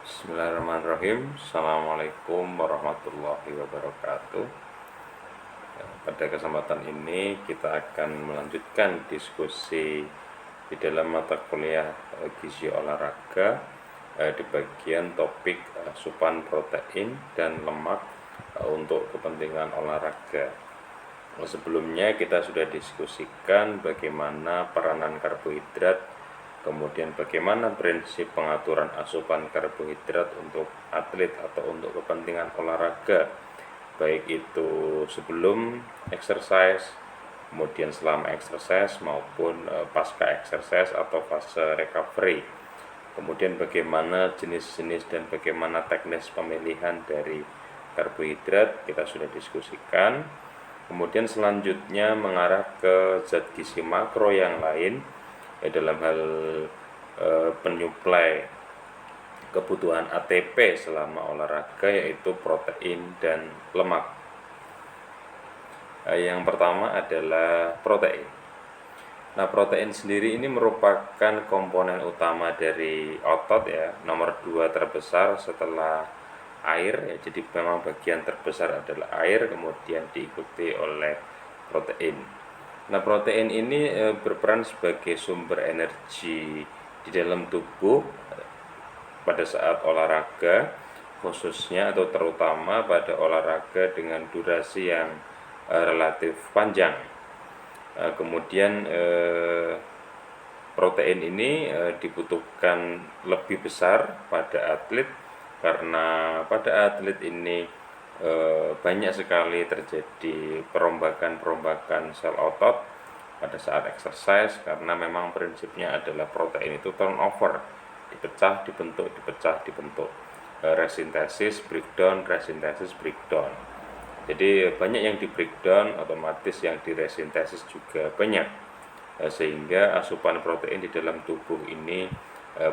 Bismillahirrahmanirrahim. Assalamualaikum warahmatullahi wabarakatuh. Pada kesempatan ini kita akan melanjutkan diskusi di dalam mata kuliah gizi olahraga di bagian topik asupan protein dan lemak untuk kepentingan olahraga. Sebelumnya kita sudah diskusikan bagaimana peranan karbohidrat, kemudian bagaimana prinsip pengaturan asupan karbohidrat untuk atlet atau untuk kepentingan olahraga, baik itu sebelum exercise, kemudian selama exercise maupun pasca exercise atau fase recovery. Kemudian bagaimana jenis-jenis dan bagaimana teknis pemilihan dari karbohidrat kita sudah diskusikan. Kemudian selanjutnya mengarah ke zat gizi makro yang lain dalam hal penyuplai kebutuhan ATP selama olahraga, yaitu protein dan lemak. Yang pertama adalah protein. Nah, protein sendiri ini merupakan komponen utama dari otot ya, nomor 2 terbesar setelah air ya. Jadi memang bagian terbesar adalah air, kemudian diikuti oleh protein. Nah, protein ini berperan sebagai sumber energi di dalam tubuh pada saat olahraga, khususnya atau terutama pada olahraga dengan durasi yang relatif panjang. Kemudian protein ini dibutuhkan lebih besar pada atlet, karena pada atlet ini banyak sekali terjadi perombakan sel otot pada saat exercise, karena memang prinsipnya adalah protein itu turnover, dipecah, dibentuk, dipecah, dibentuk, resintesis, breakdown, resintesis, breakdown. Jadi banyak yang di breakdown, otomatis yang di resintesis juga banyak, sehingga asupan protein di dalam tubuh ini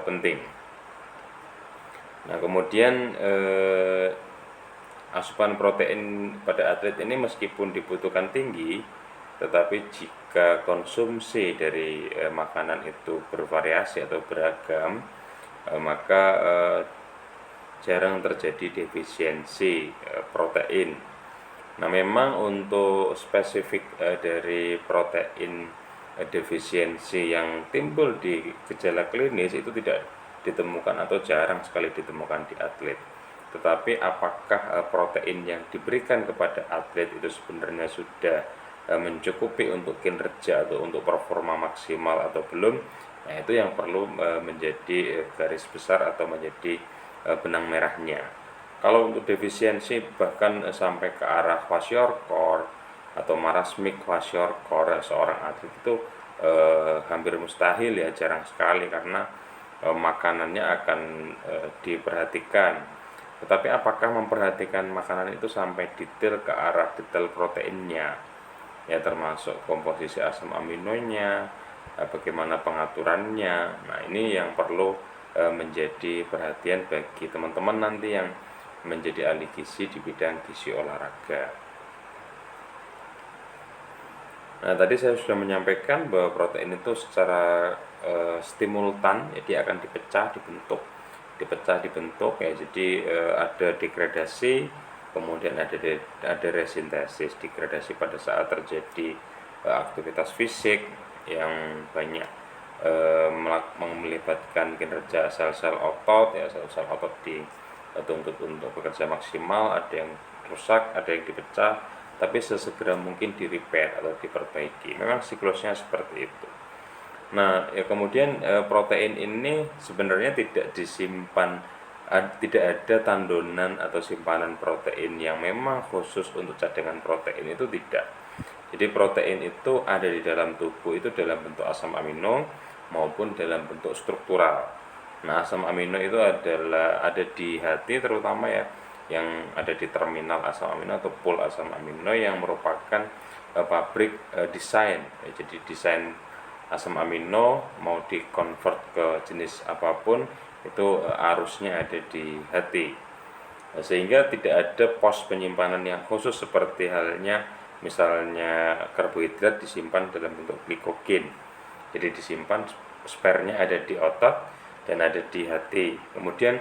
penting. Nah, kemudian asupan protein pada atlet ini meskipun dibutuhkan tinggi, tetapi jika konsumsi dari makanan itu bervariasi atau beragam, maka jarang terjadi defisiensi protein. Nah, memang untuk spesifik dari protein defisiensi yang timbul di gejala klinis itu tidak ditemukan atau jarang sekali ditemukan di atlet. Tetapi apakah protein yang diberikan kepada atlet itu sebenarnya sudah mencukupi untuk kinerja atau untuk performa maksimal atau belum? Nah, itu yang perlu menjadi garis besar atau menjadi benang merahnya. Kalau untuk defisiensi bahkan sampai ke arah kwashiorkor atau marasmik kwashiorkor seorang atlet itu hampir mustahil ya, jarang sekali, karena makanannya akan diperhatikan. Tetapi apakah memperhatikan makanan itu sampai detail ke arah detail proteinnya, ya, termasuk komposisi asam aminonya, bagaimana pengaturannya. Nah, ini yang perlu menjadi perhatian bagi teman-teman nanti yang menjadi ahli gizi di bidang gizi olahraga. Nah, tadi saya sudah menyampaikan bahwa protein itu secara stimultan, jadi akan dipecah dibentuk ya. Jadi ada degradasi, kemudian ada resintesis. Degradasi pada saat terjadi aktivitas fisik yang banyak melibatkan kinerja sel-sel otot ya. Sel-sel otot dituntut untuk bekerja maksimal, ada yang rusak, ada yang dipecah, tapi sesegera mungkin di repair atau diperbaiki. Memang siklusnya seperti itu. Nah, ya, kemudian protein ini sebenarnya tidak disimpan, tidak ada tandunan atau simpanan protein yang memang khusus untuk cadangan protein, itu tidak. Jadi protein itu ada di dalam tubuh itu dalam bentuk asam amino maupun dalam bentuk struktural. Nah, asam amino itu ada di hati terutama ya, yang ada di terminal asam amino atau pool asam amino yang merupakan pabrik desain. Jadi desain asam amino mau dikonvert ke jenis apapun itu arusnya ada di hati, sehingga tidak ada pos penyimpanan yang khusus seperti halnya misalnya karbohidrat disimpan dalam bentuk glikogen. Jadi disimpan, spernya ada di otot dan ada di hati. Kemudian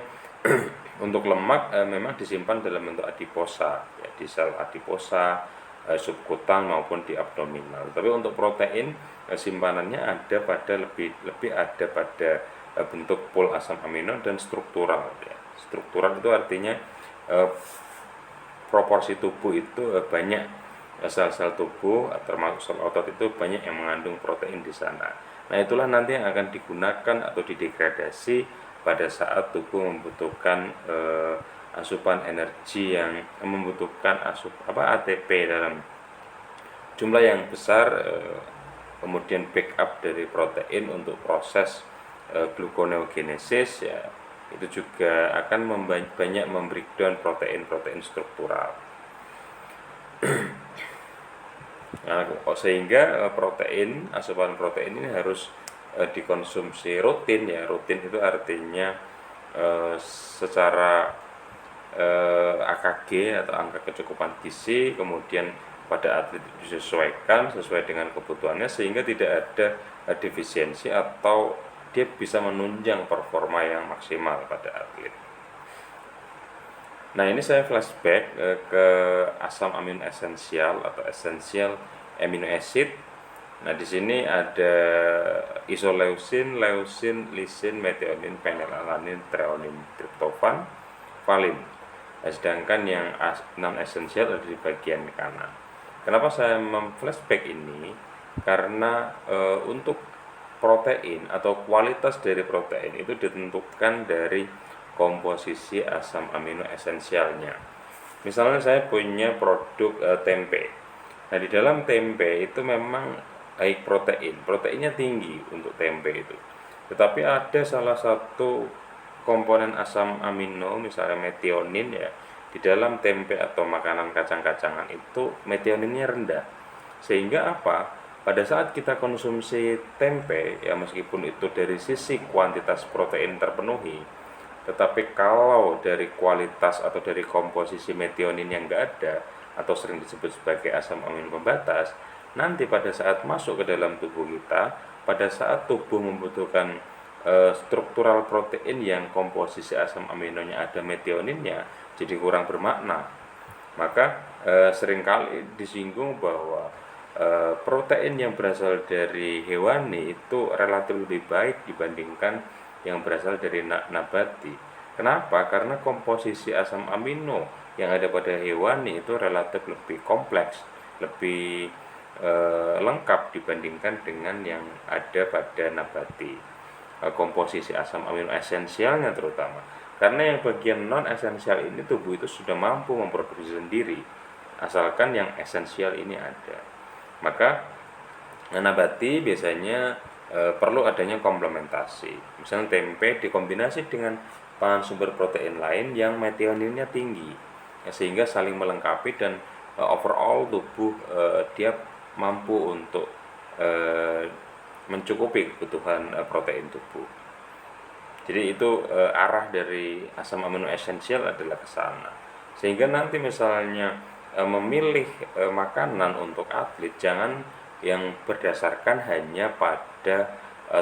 Untuk lemak memang disimpan dalam bentuk adiposa, ya, di sel adiposa, subkutan maupun di abdominal. Tapi untuk protein simpanannya ada pada lebih ada pada bentuk pool asam amino dan struktural. Ya. Struktural itu artinya proporsi tubuh itu banyak sel-sel tubuh termasuk sel otot itu banyak yang mengandung protein di sana. Nah itulah nanti yang akan digunakan atau didegradasi pada saat tubuh membutuhkan asupan energi yang membutuhkan ATP dalam jumlah yang besar, kemudian backup dari protein untuk proses gluconeogenesis, ya itu juga akan banyak membreakdown protein-protein struktural. Nah, sehingga asupan protein ini harus dikonsumsi rutin, ya. Rutin itu artinya secara AKG atau angka kecukupan gizi, kemudian pada atlet disesuaikan sesuai dengan kebutuhannya sehingga tidak ada defisiensi atau dia bisa menunjang performa yang maksimal pada atlet. Nah ini saya flashback ke asam amino esensial atau essential amino acid. Nah di sini ada isoleucin, leucin, lisin, metionin, phenylalanin, treonin, triptofan, valin. Nah, sedangkan yang non esensial ada di bagian kanan. Kenapa saya memflashback ini? Karena untuk protein atau kualitas dari protein itu ditentukan dari komposisi asam amino esensialnya. Misalnya saya punya produk tempe. Nah di dalam tempe itu memang high protein, proteinnya tinggi untuk tempe itu. Tetapi ada salah satu komponen asam amino, misalnya metionin, ya di dalam tempe atau makanan kacang-kacangan itu metioninnya rendah. Sehingga apa? Pada saat kita konsumsi tempe, ya meskipun itu dari sisi kuantitas protein terpenuhi, tetapi kalau dari kualitas atau dari komposisi metionin yang enggak ada atau sering disebut sebagai asam amino pembatas, nanti pada saat masuk ke dalam tubuh kita, pada saat tubuh membutuhkan struktural protein yang komposisi asam aminonya ada metioninnya, jadi kurang bermakna. Maka seringkali disinggung bahwa protein yang berasal dari hewani itu relatif lebih baik dibandingkan yang berasal dari nabati. Kenapa? Karena komposisi asam amino yang ada pada hewani itu relatif lebih kompleks, lebih lengkap dibandingkan dengan yang ada pada nabati. Komposisi asam amino esensialnya terutama. Karena yang bagian non esensial ini tubuh itu sudah mampu memproduksi sendiri, asalkan yang esensial ini ada. Maka nabati biasanya perlu adanya komplementasi. Misalnya tempe dikombinasi dengan bahan sumber protein lain yang metioninnya tinggi, ya, sehingga saling melengkapi dan overall tubuh dia mampu untuk mencukupi kebutuhan protein tubuh. Jadi itu arah dari asam amino esensial adalah ke sana. Sehingga nanti misalnya memilih makanan untuk atlet, jangan yang berdasarkan hanya pada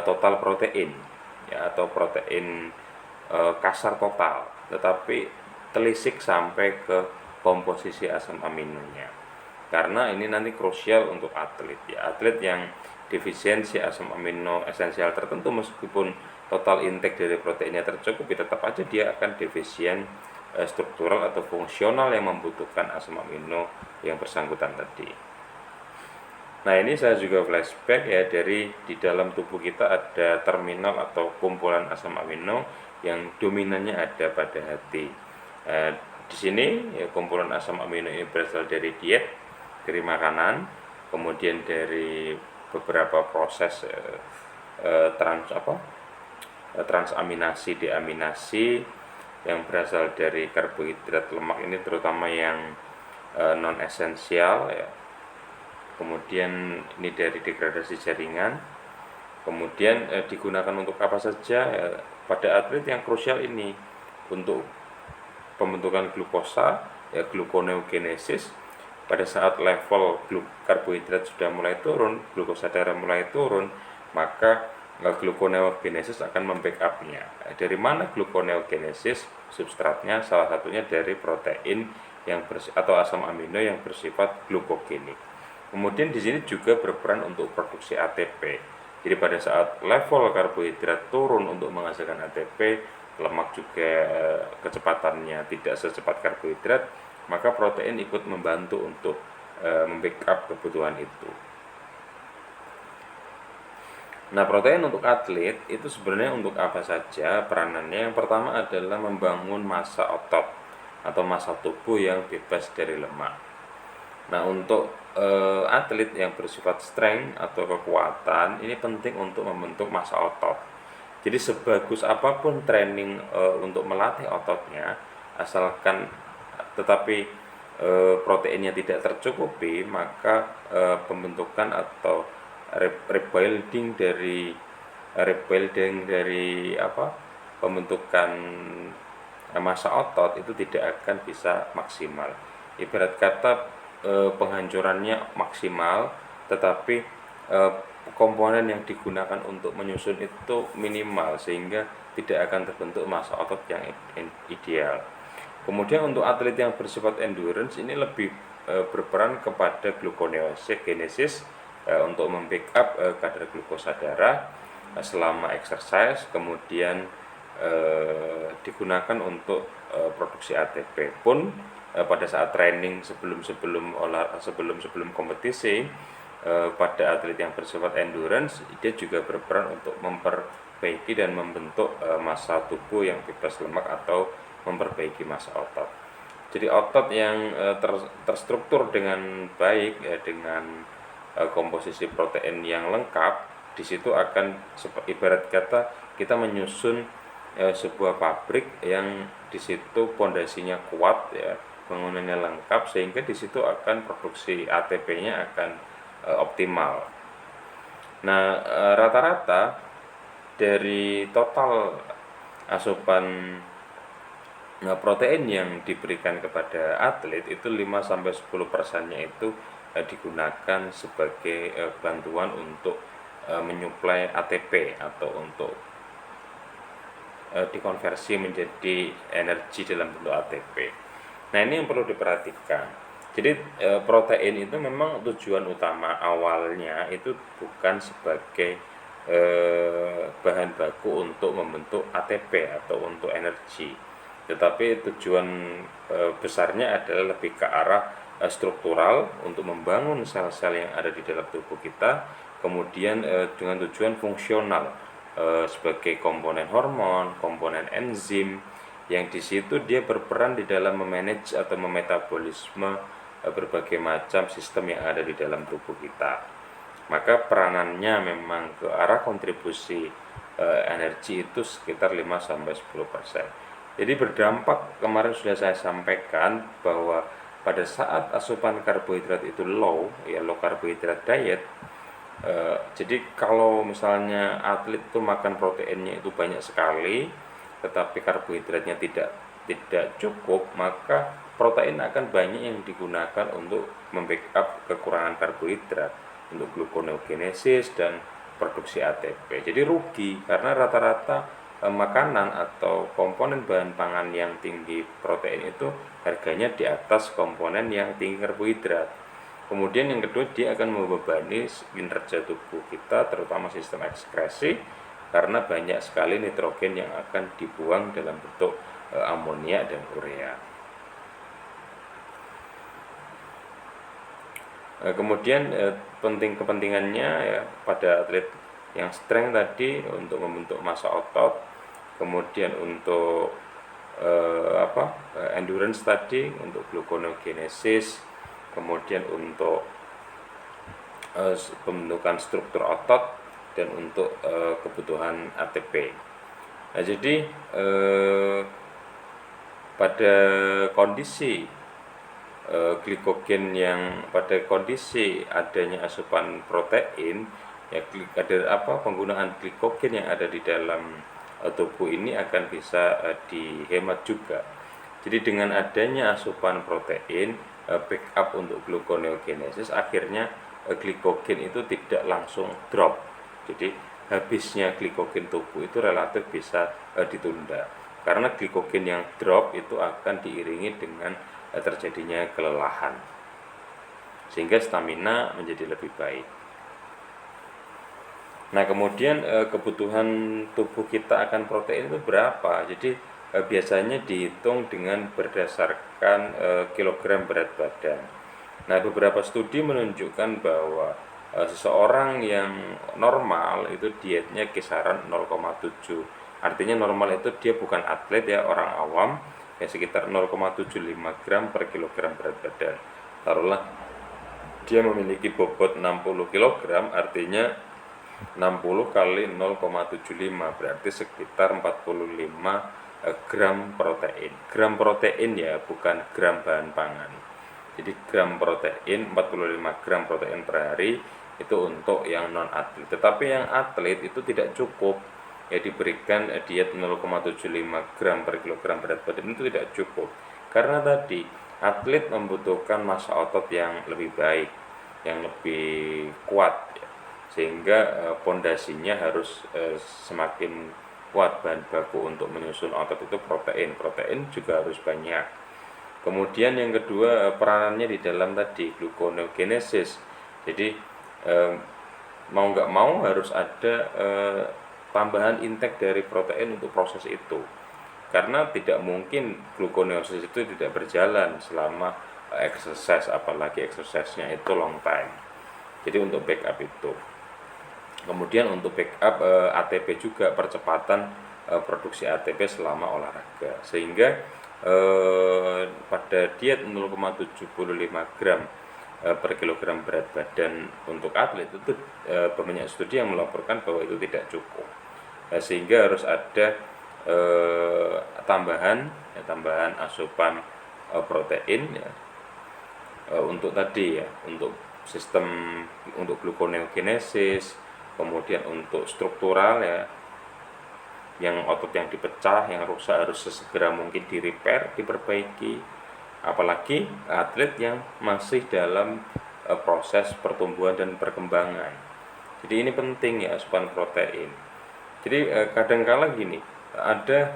total protein, ya, atau protein kasar total, tetapi telisik sampai ke komposisi asam aminonya. Karena ini nanti krusial untuk atlet, ya. Atlet yang defisiensi asam amino esensial tertentu meskipun total intake dari proteinnya tercukupi, tetap aja dia akan defisien struktural atau fungsional yang membutuhkan asam amino yang bersangkutan tadi. Nah ini saya juga flashback, ya, dari di dalam tubuh kita ada terminal atau kumpulan asam amino yang dominannya ada pada hati. Di sini ya, kumpulan asam amino ini berasal dari diet, dari makanan, kemudian dari beberapa proses transaminasi, deaminasi yang berasal dari karbohidrat, lemak ini terutama yang non esensial, ya. Kemudian ini dari degradasi jaringan. Kemudian digunakan untuk apa saja, ya, pada atlet yang krusial ini untuk pembentukan glukosa, ya, gluconeogenesis. Pada saat level karbohidrat sudah mulai turun, glukosa darah mulai turun, maka gluconeogenesis akan membackup-nya. Dari mana gluconeogenesis? Substratnya salah satunya dari protein yang atau asam amino yang bersifat glukogenik. Kemudian di sini juga berperan untuk produksi ATP. Jadi pada saat level karbohidrat turun untuk menghasilkan ATP, lemak juga kecepatannya tidak secepat karbohidrat, maka protein ikut membantu untuk membackup kebutuhan itu. Nah, protein untuk atlet itu sebenarnya untuk apa saja peranannya? Yang pertama adalah membangun massa otot atau massa tubuh yang bebas dari lemak. Nah, untuk atlet yang bersifat strength atau kekuatan, ini penting untuk membentuk massa otot. Jadi sebagus apapun training untuk melatih ototnya, asalkan tetapi proteinnya tidak tercukupi, maka pembentukan atau rebuilding dari pembentukan massa otot itu tidak akan bisa maksimal. Ibarat kata penghancurannya maksimal, tetapi komponen yang digunakan untuk menyusun itu minimal, sehingga tidak akan terbentuk massa otot yang ideal. Kemudian untuk atlet yang bersifat endurance ini lebih berperan kepada gluconeogenesis untuk membackup kadar glukosa darah selama exercise, kemudian digunakan untuk produksi ATP pun pada saat training sebelum kompetisi. Pada atlet yang bersifat endurance, dia juga berperan untuk memperbaiki dan membentuk massa tubuh yang bebas lemak atau memperbaiki massa otot. Jadi otot yang terstruktur dengan baik ya, dengan komposisi protein yang lengkap, di situ akan ibarat kata kita menyusun sebuah pabrik yang di situ pondasinya kuat ya, bangunannya lengkap, sehingga di situ akan produksi ATP-nya akan optimal. Nah, rata-rata dari total asupan protein yang diberikan kepada atlet itu 5-10%-nya itu digunakan sebagai bantuan untuk menyuplai ATP atau untuk dikonversi menjadi energi dalam bentuk ATP. Nah, ini yang perlu diperhatikan. Jadi protein itu memang tujuan utama awalnya itu bukan sebagai bahan baku untuk membentuk ATP atau untuk energi, tetapi tujuan besarnya adalah lebih ke arah struktural untuk membangun sel-sel yang ada di dalam tubuh kita, kemudian dengan tujuan fungsional sebagai komponen hormon, komponen enzim, yang di situ dia berperan di dalam memanage atau memetabolisme berbagai macam sistem yang ada di dalam tubuh kita. Maka peranannya memang ke arah kontribusi energi itu sekitar 5-10%. Jadi berdampak, kemarin sudah saya sampaikan bahwa pada saat asupan karbohidrat itu low, ya low karbohidrat diet, jadi kalau misalnya atlet itu makan proteinnya itu banyak sekali, tetapi karbohidratnya tidak cukup, maka protein akan banyak yang digunakan untuk membackup kekurangan karbohidrat untuk gluconeogenesis dan produksi ATP. Jadi rugi karena rata-rata makanan atau komponen bahan pangan yang tinggi protein itu harganya di atas komponen yang tinggi karbohidrat. Kemudian yang kedua, dia akan membebani kinerja tubuh kita, terutama sistem ekskresi, karena banyak sekali nitrogen yang akan dibuang dalam bentuk amonia dan urea. Kemudian kepentingannya ya pada atlet yang strength tadi untuk membentuk massa otot, kemudian untuk endurance tadi untuk gluconeogenesis, kemudian untuk pembentukan struktur otot, dan untuk kebutuhan ATP. Nah, jadi pada kondisi glikogen yang pada kondisi adanya asupan protein ya, penggunaan glikogen yang ada di dalam tubuh ini akan bisa dihemat juga. Jadi dengan adanya asupan protein backup untuk gluconeogenesis, akhirnya glikogen itu tidak langsung drop. Jadi habisnya glikogen tubuh itu relatif bisa ditunda, karena glikogen yang drop itu akan diiringi dengan terjadinya kelelahan, sehingga stamina menjadi lebih baik. Nah, kemudian kebutuhan tubuh kita akan protein itu berapa? Jadi biasanya dihitung dengan berdasarkan kilogram berat badan. Nah, beberapa studi menunjukkan bahwa seseorang yang normal itu dietnya kisaran 0,7. Artinya normal itu dia bukan atlet ya, orang awam, ya sekitar 0,75 gram per kilogram berat badan. Taruhlah dia memiliki bobot 60 kg, artinya 60 kali 0,75 berarti sekitar 45 gram protein. Gram protein ya, bukan gram bahan pangan. Jadi gram protein, 45 gram protein per hari itu untuk yang non atlet. Tetapi yang atlet itu tidak cukup, ya diberikan diet 0,75 gram per kilogram berat badan itu tidak cukup, karena tadi atlet membutuhkan massa otot yang lebih baik, yang lebih kuat, sehingga pondasinya harus semakin kuat. Bahan baku untuk menyusun otot itu protein juga harus banyak. Kemudian yang kedua, peranannya di dalam tadi gluconeogenesis. Jadi mau nggak mau harus ada tambahan intake dari protein untuk proses itu, karena tidak mungkin gluconeogenesis itu tidak berjalan selama exercise, apalagi exercise-nya itu long time. Jadi untuk backup itu. Kemudian untuk backup ATP juga, percepatan produksi ATP selama olahraga, sehingga pada diet 0,75 gram per kilogram berat badan untuk atlet itu banyak studi yang melaporkan bahwa itu tidak cukup, sehingga harus ada tambahan asupan protein ya, untuk tadi ya, untuk sistem, untuk gluconeogenesis, kemudian untuk struktural ya, yang otot yang dipecah, yang rusak harus sesegera mungkin di repair, diperbaiki, apalagi atlet yang masih dalam proses pertumbuhan dan perkembangan. Jadi ini penting ya, asupan protein. Jadi kadangkala gini, ada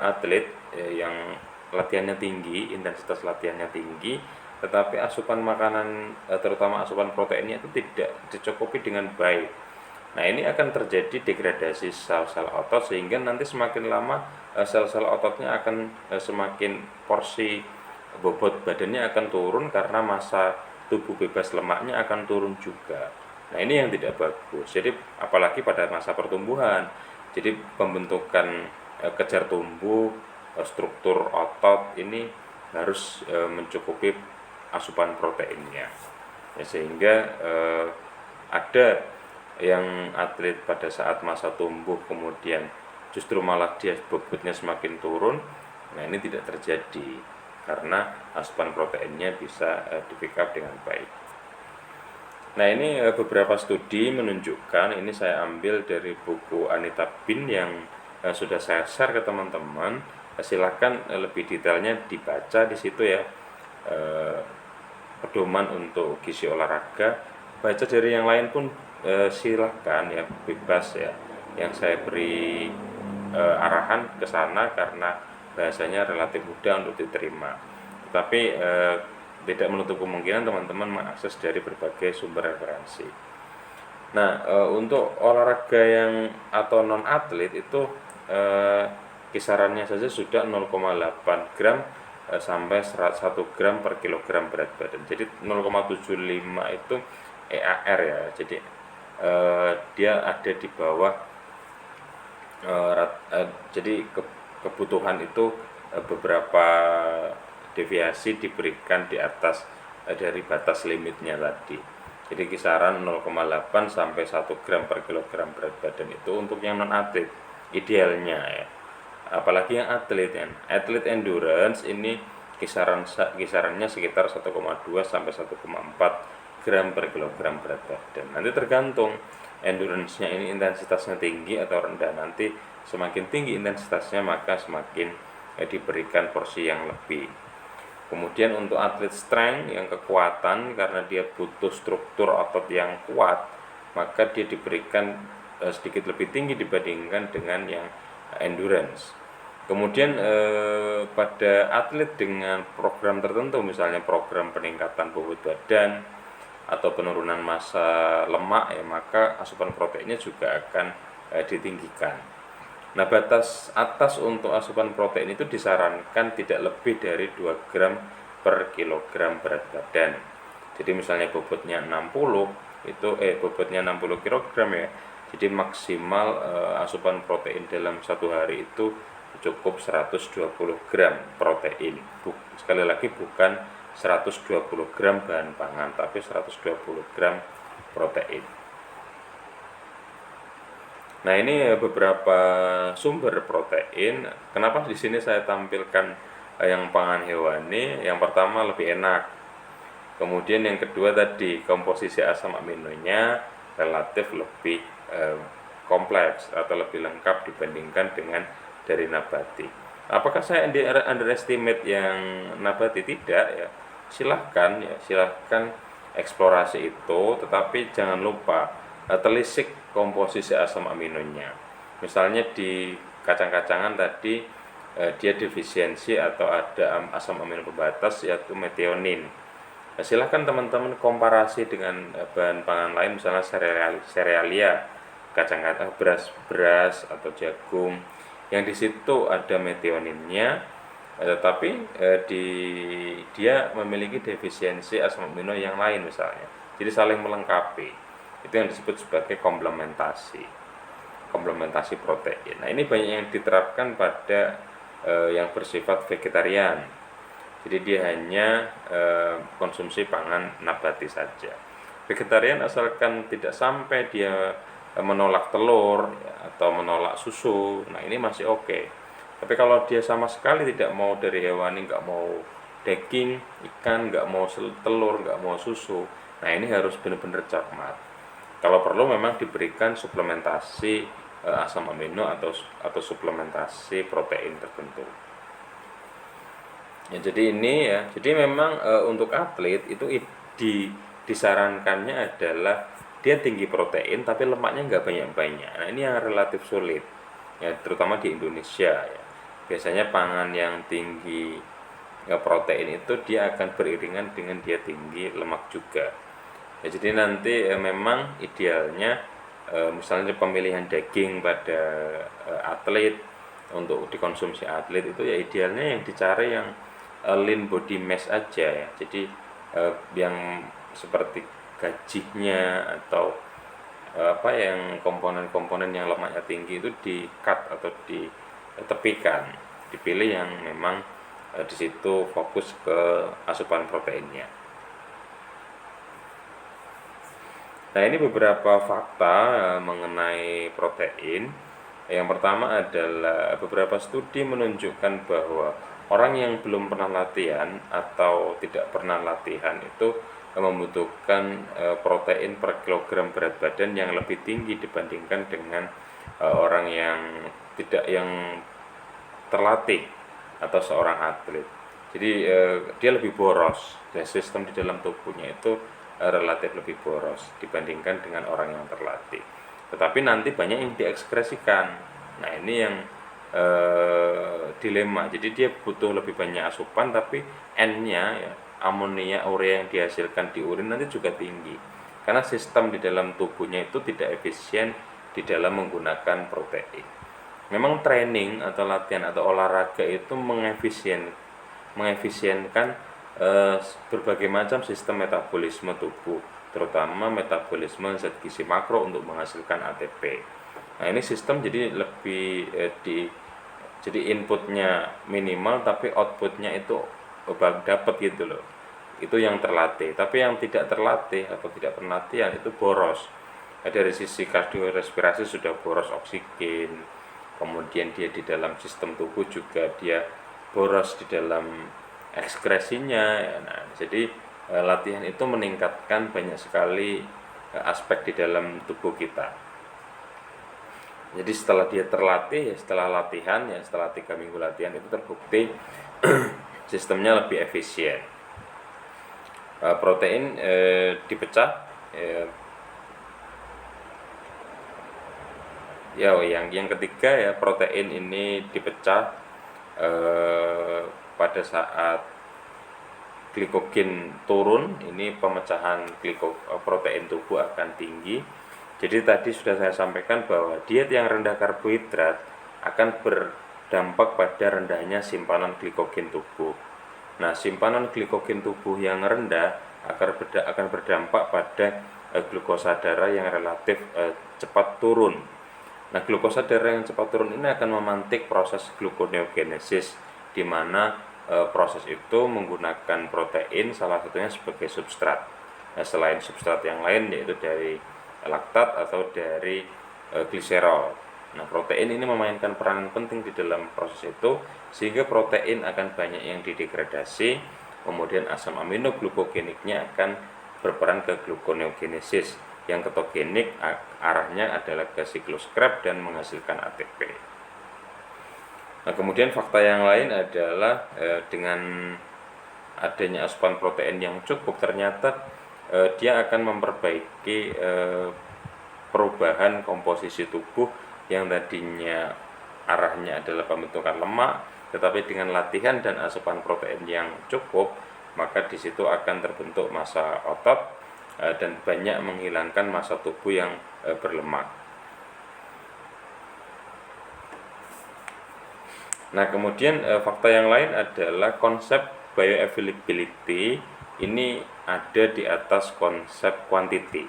atlet yang latihannya tinggi, intensitas latihannya tinggi, tetapi asupan makanan terutama asupan proteinnya itu tidak dicukupi dengan baik. Nah, ini akan terjadi degradasi sel-sel otot, sehingga nanti semakin lama sel-sel ototnya akan semakin, porsi bobot badannya akan turun, karena massa tubuh bebas lemaknya akan turun juga. Nah, ini yang tidak bagus. Jadi apalagi pada masa pertumbuhan. Jadi pembentukan kejar tumbuh, struktur otot ini harus mencukupi asupan proteinnya. Ya, sehingga ada yang atlet pada saat masa tumbuh kemudian justru malah dia bobotnya semakin turun. Nah, ini tidak terjadi karena asupan proteinnya bisa di pick up dengan baik. Nah, ini beberapa studi menunjukkan, ini saya ambil dari buku Anita Bin yang sudah saya share ke teman-teman. Silakan lebih detailnya dibaca di situ ya, pedoman untuk gizi olahraga. Baca dari yang lain pun silakan ya, bebas ya. Yang saya beri arahan ke sana karena bahasanya relatif mudah untuk diterima. Tetapi tidak menutup kemungkinan teman-teman mengakses dari berbagai sumber referensi. Nah, untuk olahraga yang atau non atlet itu kisarannya saja sudah 0,8 gram sampai 1 gram per kilogram berat badan. Jadi 0,75 itu EAR ya. Jadi dia ada di bawah jadi kebutuhan itu beberapa deviasi diberikan di atas dari batas limitnya tadi. Jadi kisaran 0,8 sampai 1 gram per kilogram berat badan itu untuk yang non atlet idealnya ya. Apalagi yang atlet ya. Atlet endurance ini kisarannya sekitar 1,2 sampai 1,4 gram per kilogram berat badan. Nanti tergantung endurance-nya ini intensitasnya tinggi atau rendah. Nanti semakin tinggi intensitasnya maka semakin diberikan porsi yang lebih. Kemudian untuk atlet strength yang kekuatan, karena dia butuh struktur otot yang kuat, maka dia diberikan sedikit lebih tinggi dibandingkan dengan yang endurance. Kemudian pada atlet dengan program tertentu, misalnya program peningkatan bobot badan atau penurunan massa lemak, ya maka asupan proteinnya juga akan ditinggikan. Nah, batas atas untuk asupan protein itu disarankan tidak lebih dari 2 gram per kilogram berat badan. Jadi misalnya bobotnya 60 itu bobotnya 60 kilogram ya. Jadi maksimal asupan protein dalam satu hari itu cukup 120 gram protein. Sekali lagi bukan 120 gram bahan pangan, tapi 120 gram protein. Nah, ini beberapa sumber protein. Kenapa di sini saya tampilkan yang pangan hewani? Yang pertama lebih enak. Kemudian yang kedua tadi komposisi asam aminonya relatif lebih kompleks atau lebih lengkap dibandingkan dengan dari nabati. Apakah saya underestimate yang nabati? Tidak ya. Silahkan eksplorasi itu, tetapi jangan lupa telisik komposisi asam aminonya. Misalnya di kacang-kacangan tadi dia defisiensi atau ada asam amino pembatas yaitu metionin. Nah, silahkan teman-teman komparasi dengan bahan pangan lain, misalnya serealia, kacang-kacang, beras atau jagung, yang di situ ada metioninnya, tetapi dia memiliki defisiensi asam amino yang lain misalnya. Jadi saling melengkapi. Itu yang disebut sebagai komplementasi protein. Nah, ini banyak yang diterapkan pada yang bersifat vegetarian. Jadi dia hanya konsumsi pangan nabati saja. Vegetarian asalkan tidak sampai dia menolak telur ya, atau menolak susu, nah ini masih oke. Tapi kalau dia sama sekali tidak mau dari hewani, nggak mau daging, ikan, nggak mau telur, nggak mau susu, nah ini harus benar-benar cermat. Kalau perlu memang diberikan suplementasi asam amino atau suplementasi protein tertentu. Ya, jadi ini ya, jadi memang untuk atlet itu disarankannya adalah dia tinggi protein tapi lemaknya nggak banyak-banyak. Nah, ini yang relatif sulit ya, terutama di Indonesia ya. Biasanya pangan yang tinggi protein itu dia akan beriringan dengan dia tinggi lemak juga ya. Jadi nanti memang idealnya misalnya pemilihan daging pada atlet untuk dikonsumsi atlet itu ya idealnya yang dicari yang lean body mass aja ya. Jadi yang seperti gajinya atau yang komponen-komponen yang lemaknya tinggi itu di cut atau ditepikan, dipilih yang memang di situ fokus ke asupan proteinnya. Nah, ini beberapa fakta mengenai protein. Yang pertama adalah beberapa studi menunjukkan bahwa orang yang belum pernah latihan atau tidak pernah latihan itu membutuhkan protein per kilogram berat badan yang lebih tinggi dibandingkan dengan orang yang terlatih atau seorang atlet. Jadi dia lebih boros, dan sistem di dalam tubuhnya itu relatif lebih boros dibandingkan dengan orang yang terlatih. Tetapi nanti banyak yang diekskresikan. Nah, ini yang dilema. Jadi dia butuh lebih banyak asupan, tapi N-nya ya, amonia urea yang dihasilkan di urin nanti juga tinggi. Karena sistem di dalam tubuhnya itu tidak efisien di dalam menggunakan protein. Memang training atau latihan atau olahraga itu mengefisienkan berbagai macam sistem metabolisme tubuh, terutama metabolisme zat gizi makro untuk menghasilkan ATP. Nah, ini sistem jadi lebih jadi inputnya minimal tapi outputnya itu dapat gitu loh. Itu yang terlatih. Tapi yang tidak terlatih atau tidak pernah latihan itu boros. Dari sisi kardiorespirasi sudah boros oksigen. Kemudian dia di dalam sistem tubuh juga dia boros di dalam ekskresinya ya. Nah, jadi latihan itu meningkatkan banyak sekali aspek di dalam tubuh kita. Jadi setelah dia terlatih ya, setelah latihan ya, setelah 3 minggu latihan itu terbukti sistemnya lebih efisien. Protein dipecah Ya, yang ketiga ya, protein ini dipecah pada saat glikogen turun. Ini pemecahan protein tubuh akan tinggi. Jadi tadi sudah saya sampaikan bahwa diet yang rendah karbohidrat akan berdampak pada rendahnya simpanan glikogen tubuh. Nah, simpanan glikogen tubuh yang rendah akan berdampak pada glukosa darah yang relatif cepat turun. Nah, glukosa darah yang cepat turun ini akan memantik proses gluconeogenesis, di mana proses itu menggunakan protein salah satunya sebagai substrat. Nah, selain substrat yang lain yaitu dari laktat atau dari gliserol. Nah, protein ini memainkan peran penting di dalam proses itu, sehingga protein akan banyak yang didegradasi, kemudian asam amino glukogeniknya akan berperan ke gluconeogenesis. Yang ketogenik arahnya adalah ke siklus Krebs dan menghasilkan ATP. Nah, kemudian fakta yang lain adalah dengan adanya asupan protein yang cukup, ternyata dia akan memperbaiki perubahan komposisi tubuh yang tadinya arahnya adalah pembentukan lemak, tetapi dengan latihan dan asupan protein yang cukup, maka di situ akan terbentuk massa otot dan banyak menghilangkan massa tubuh yang berlemak. Nah, kemudian fakta yang lain adalah konsep bioavailability ini ada di atas konsep quantity.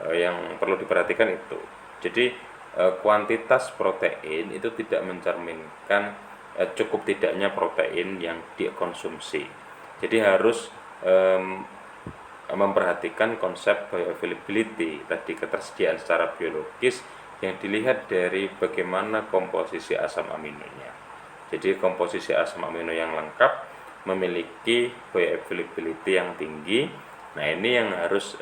Yang perlu diperhatikan itu. Jadi kuantitas protein itu tidak mencerminkan cukup tidaknya protein yang dikonsumsi. Jadi harus memperhatikan konsep bioavailability tadi, ketersediaan secara biologis yang dilihat dari bagaimana komposisi asam aminonya. Jadi komposisi asam amino yang lengkap memiliki bioavailability yang tinggi. Nah, ini yang harus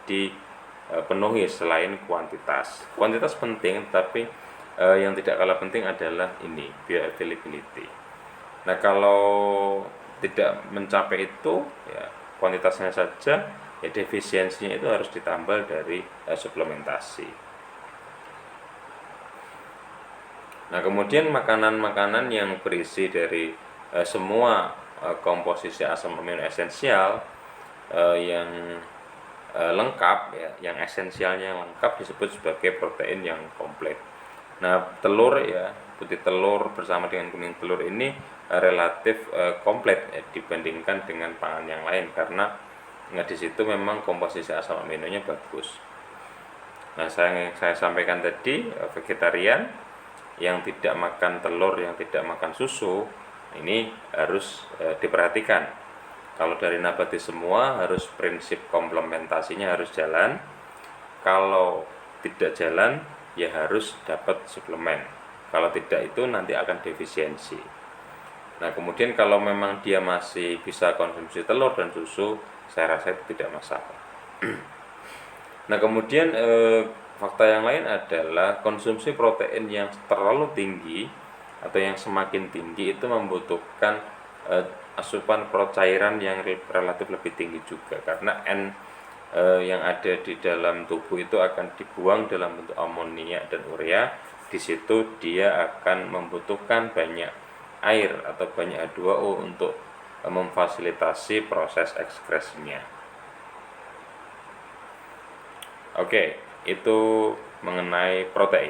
dipenuhi selain kuantitas. Kuantitas penting, tapi yang tidak kalah penting adalah ini, bioavailability. Nah, kalau tidak mencapai itu, ya kuantitasnya saja, ya defisiensinya itu harus ditambal dari suplementasi. Nah, kemudian makanan-makanan yang berisi dari semua komposisi asam amino esensial yang lengkap, ya, yang esensialnya yang lengkap disebut sebagai protein yang komplit. Nah, telur, ya, putih telur bersama dengan kuning telur ini relatif komplit dibandingkan dengan pangan yang lain, karena di situ memang komposisi asam aminonya bagus. Nah, saya sampaikan tadi, vegetarian yang tidak makan telur, yang tidak makan susu, ini harus diperhatikan. Kalau dari nabati semua, harus prinsip komplementasinya harus jalan. Kalau tidak jalan, ya harus dapat suplemen. Kalau tidak, itu nanti akan defisiensi. Nah, kemudian kalau memang dia masih bisa konsumsi telur dan susu, saya rasa itu tidak masalah. Nah, kemudian fakta yang lain adalah konsumsi protein yang terlalu tinggi atau yang semakin tinggi itu membutuhkan asupan cairan yang relatif lebih tinggi juga, karena N yang ada di dalam tubuh itu akan dibuang dalam bentuk amonia dan urea. Di situ dia akan membutuhkan banyak air atau banyak H2O untuk memfasilitasi proses ekskresinya. Oke, itu mengenai protein.